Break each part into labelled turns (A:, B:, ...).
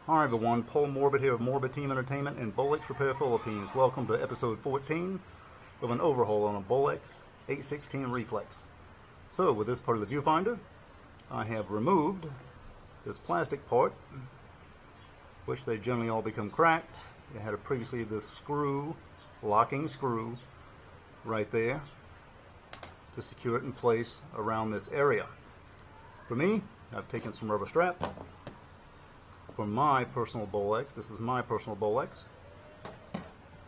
A: Hi everyone, Paul Morbid here of Morbid Team Entertainment and Bolex Repair Philippines. Welcome to episode 14 of an overhaul on a Bolex H-16 Reflex. So with this part of the viewfinder, I have removed this plastic part, which they generally all become cracked. It had previously this screw, locking screw, right there to secure it in place around this area. For me, I've taken some rubber strap from my personal Bolex. This is my personal Bolex.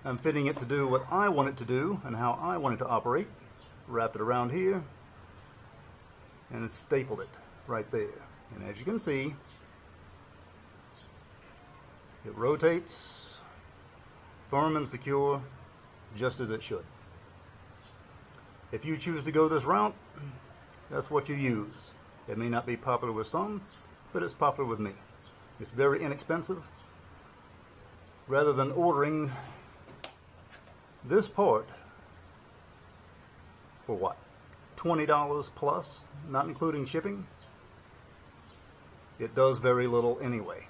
A: I'm fitting it to do what I want it to do and how I want it to operate. Wrapped it around here and stapled it right there. And as you can see, it rotates firm and secure just as it should. If you choose to go this route, that's what you use. It may not be popular with some, but it's popular with me. It's very inexpensive. Rather than ordering this part for what? $20 plus, not including shipping, it does very little anyway.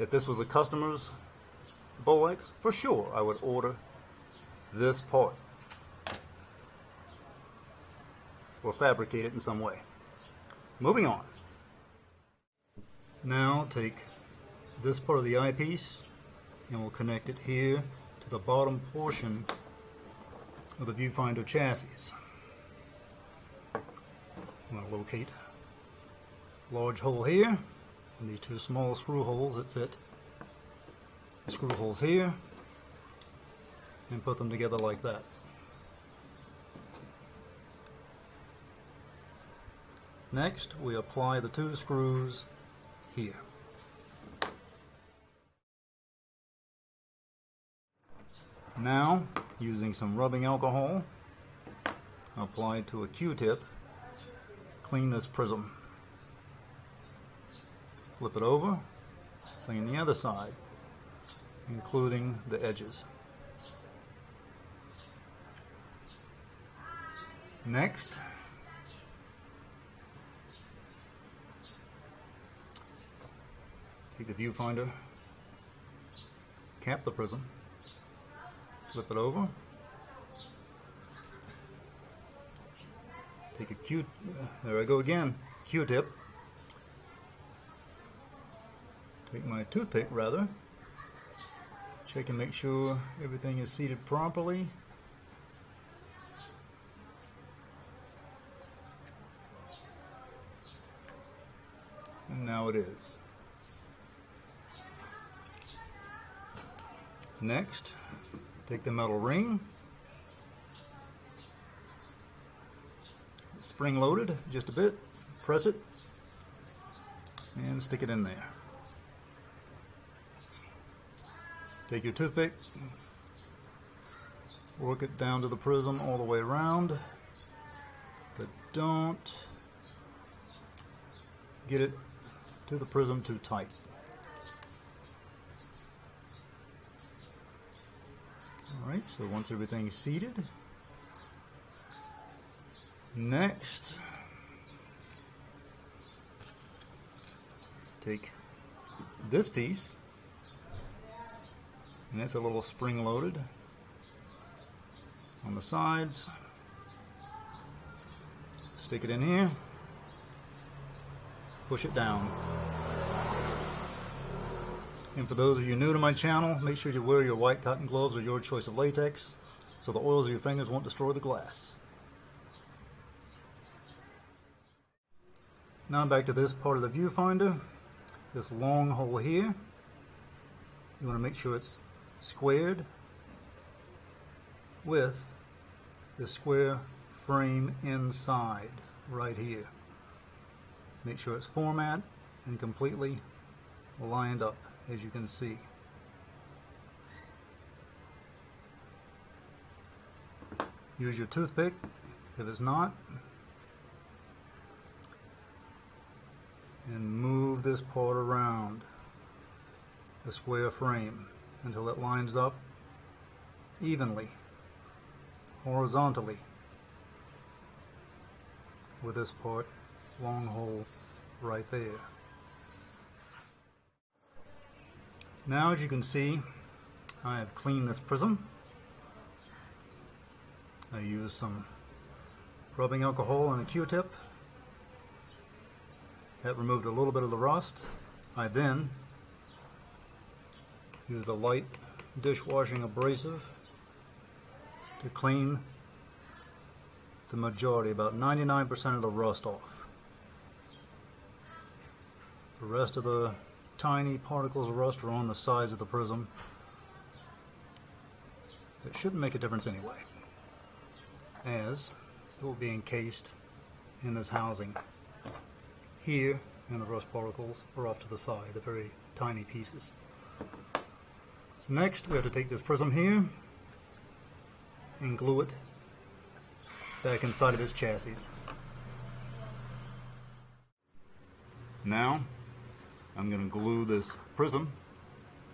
A: If this was a customer's Bolex, for sure I would order this part or fabricate it in some way. Moving on. Now take this part of the eyepiece and we'll connect it here to the bottom portion of the viewfinder chassis. I'm going to locate a large hole here and these two small screw holes that fit the screw holes here and put them together like that. Next, we apply the two screws here. Now, using some rubbing alcohol applied to a Q-tip, clean this prism. Flip it over, clean the other side, including the edges. Next, take the viewfinder, cap the prism, flip it over, take a there I go again, Q-tip, take my toothpick rather, check and make sure everything is seated properly. And now it is. Next, take the metal ring, spring loaded just a bit, press it, and stick it in there. Take your toothpick, work it down to the prism all the way around, but don't get it to the prism too tight. Alright, so once everything's seated, next, take this piece, and it's a little spring loaded on the sides, stick it in here, push it down. And for those of you new to my channel, make sure you wear your white cotton gloves or your choice of latex so the oils of your fingers won't destroy the glass. Now back to this part of the viewfinder, this long hole here. You want to make sure it's squared with the square frame inside right here. Make sure it's format and completely lined up, as you can see. Use your toothpick if it's not, and move this part around the square frame until it lines up evenly, horizontally, with this part, long hole right there. Now, as you can see, I have cleaned this prism. I used some rubbing alcohol and a Q-tip. That removed a little bit of the rust. I then used a light dishwashing abrasive to clean the majority, about 99% of the rust off. The rest of the tiny particles of rust are on the sides of the prism. It shouldn't make a difference anyway, as it will be encased in this housing here, and the rust particles are off to the side, the very tiny pieces. So next we have to take this prism here and glue it back inside of its chassis. Now I'm going to glue this prism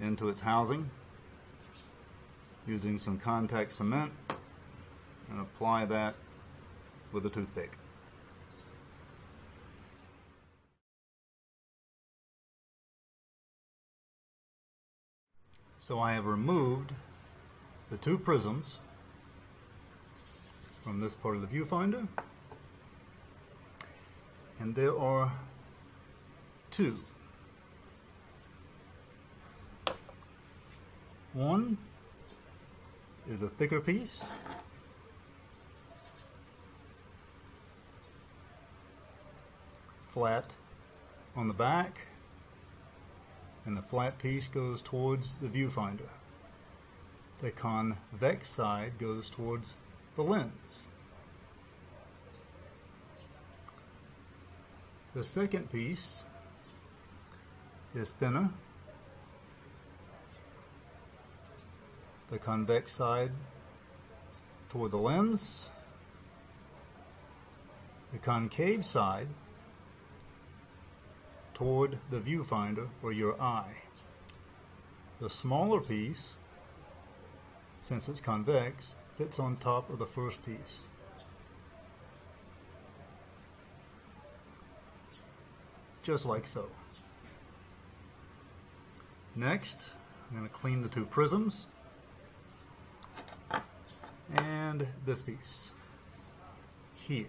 A: into its housing using some contact cement and apply that with a toothpick. So I have removed the two prisms from this part of the viewfinder, and there are two. One is a thicker piece, flat on the back, and the flat piece goes towards the viewfinder. The convex side goes towards the lens. The second piece is thinner. The convex side toward the lens. The concave side toward the viewfinder or your eye. The smaller piece, since it's convex, fits on top of the first piece. Just like so. Next, I'm going to clean the two prisms and this piece here.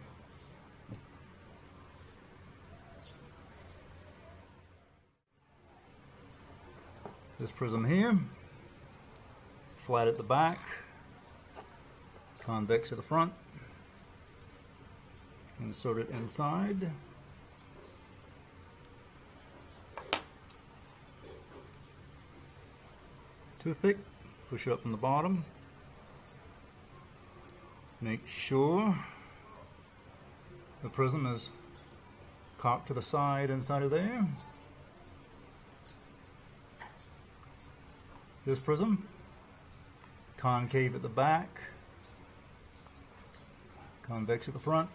A: This prism here, flat at the back, convex at the front. Insert it inside. Toothpick, push it up from the bottom. Make sure the prism is cocked to the side inside of there. This prism, concave at the back, convex at the front.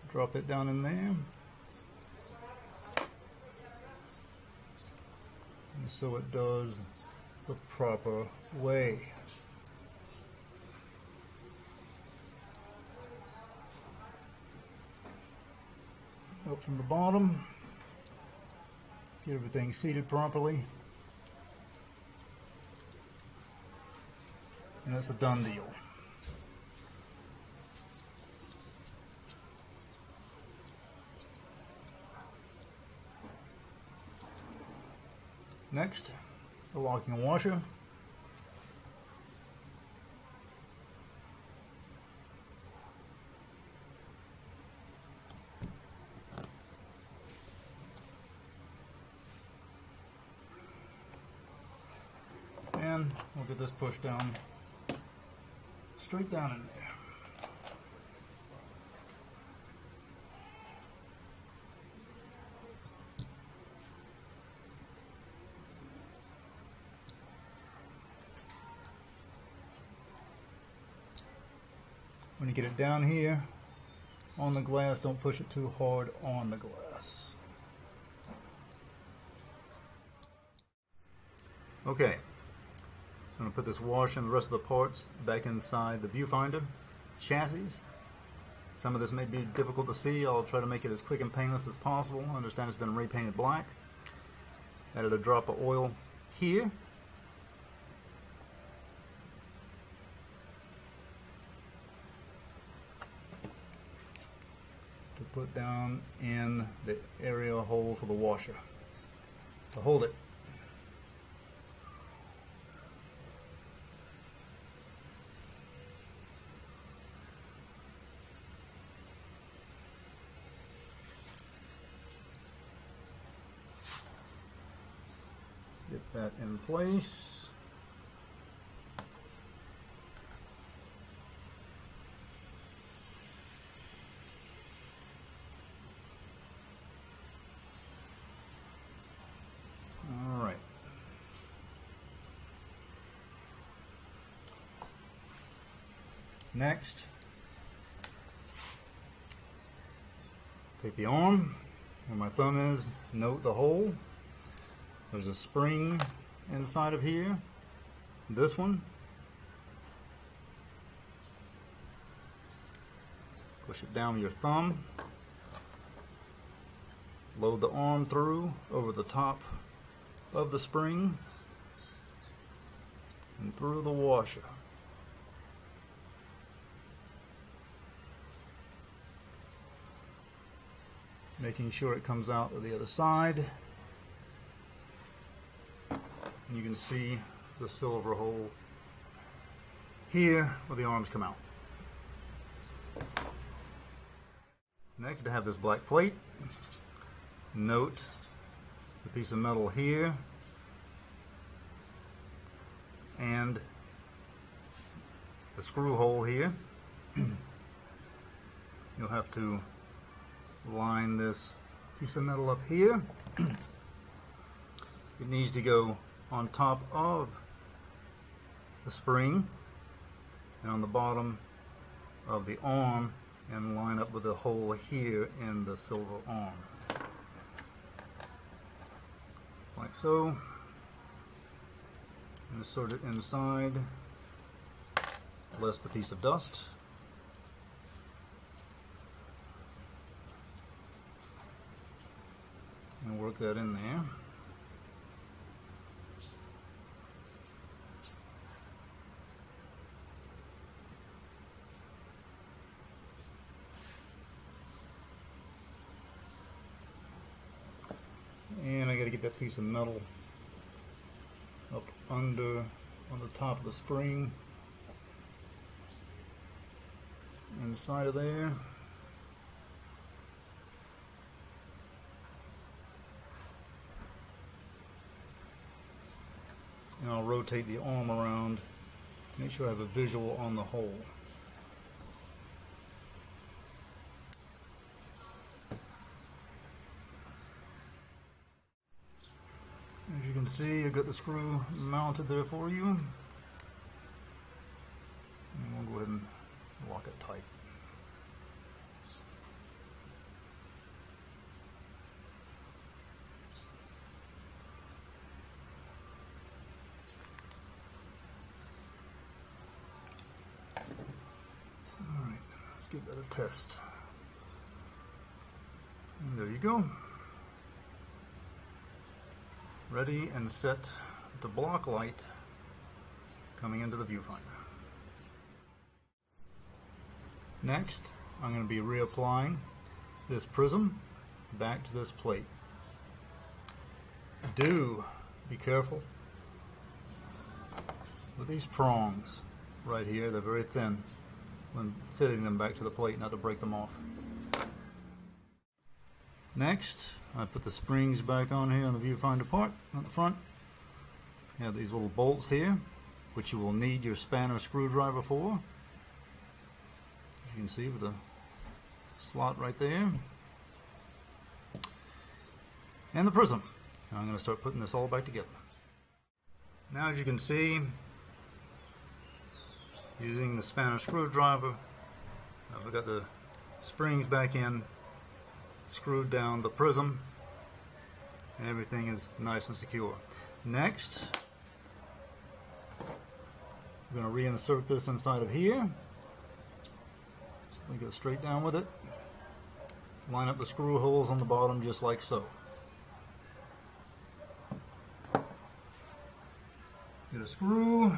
A: Drop it down in there. And so it does the proper way. Up from the bottom. Get everything seated properly. And it's a done deal. Next, the locking washer. And we'll get this pushed down, straight down in there. When you get it down here on the glass, don't push it too hard on the glass. Okay. I'm going to put this washer and the rest of the parts back inside the viewfinder chassis. Some of this may be difficult to see. I'll try to make it as quick and painless as possible. I understand it's been repainted black. Added a drop of oil here. To put down in the area hole for the washer. To hold it. Get that in place. All right. Next, take the arm where my thumb is, note the hole. There's a spring inside of here. This one. Push it down with your thumb. Load the arm through over the top of the spring and through the washer. Making sure it comes out of the other side. And you can see the silver hole here where the arms come out. Next, I have this black plate. Note the piece of metal here and the screw hole here. You'll have to line this piece of metal up here. It needs to go on top of the spring and on the bottom of the arm and line up with the hole here in the silver arm. Like so. Insert it inside, less the piece of dust. And work that in there. And I got to get that piece of metal up under on the top of the spring inside of there. And I'll rotate the arm around, make sure I have a visual on the hole. As you can see, I've got the screw mounted there for you. And we'll go ahead and lock it tight. Alright, let's give that a test. And there you go. Ready and set the block light coming into the viewfinder. Next, I'm going to be reapplying this prism back to this plate. Do be careful with these prongs right here. They're very thin when fitting them back to the plate, not to break them off. Next, I put the springs back on here on the viewfinder part at the front. You have these little bolts here, which you will need your spanner screwdriver for. As you can see with the slot right there. And the prism. Now I'm going to start putting this all back together. Now as you can see, using the spanner screwdriver, I've got the springs back in, screwed down the prism, and everything is nice and secure. Next, I'm going to reinsert this inside of here. We go straight down with it. Line up the screw holes on the bottom just like so. Get a screw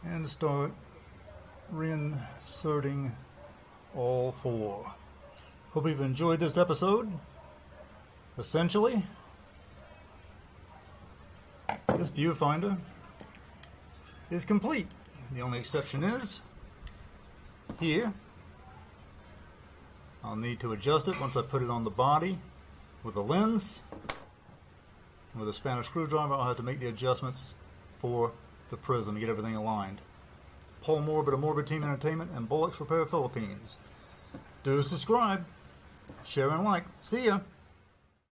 A: and start reinserting all four. Hope you've enjoyed this episode. Essentially, this viewfinder is complete. The only exception is here. I'll need to adjust it once I put it on the body with a lens. With a Spanish screwdriver, I'll have to make the adjustments for the prism to get everything aligned. Paul Morbid of Morbid Team Entertainment and Bolex Repair Philippines. Do subscribe, share and like. See ya!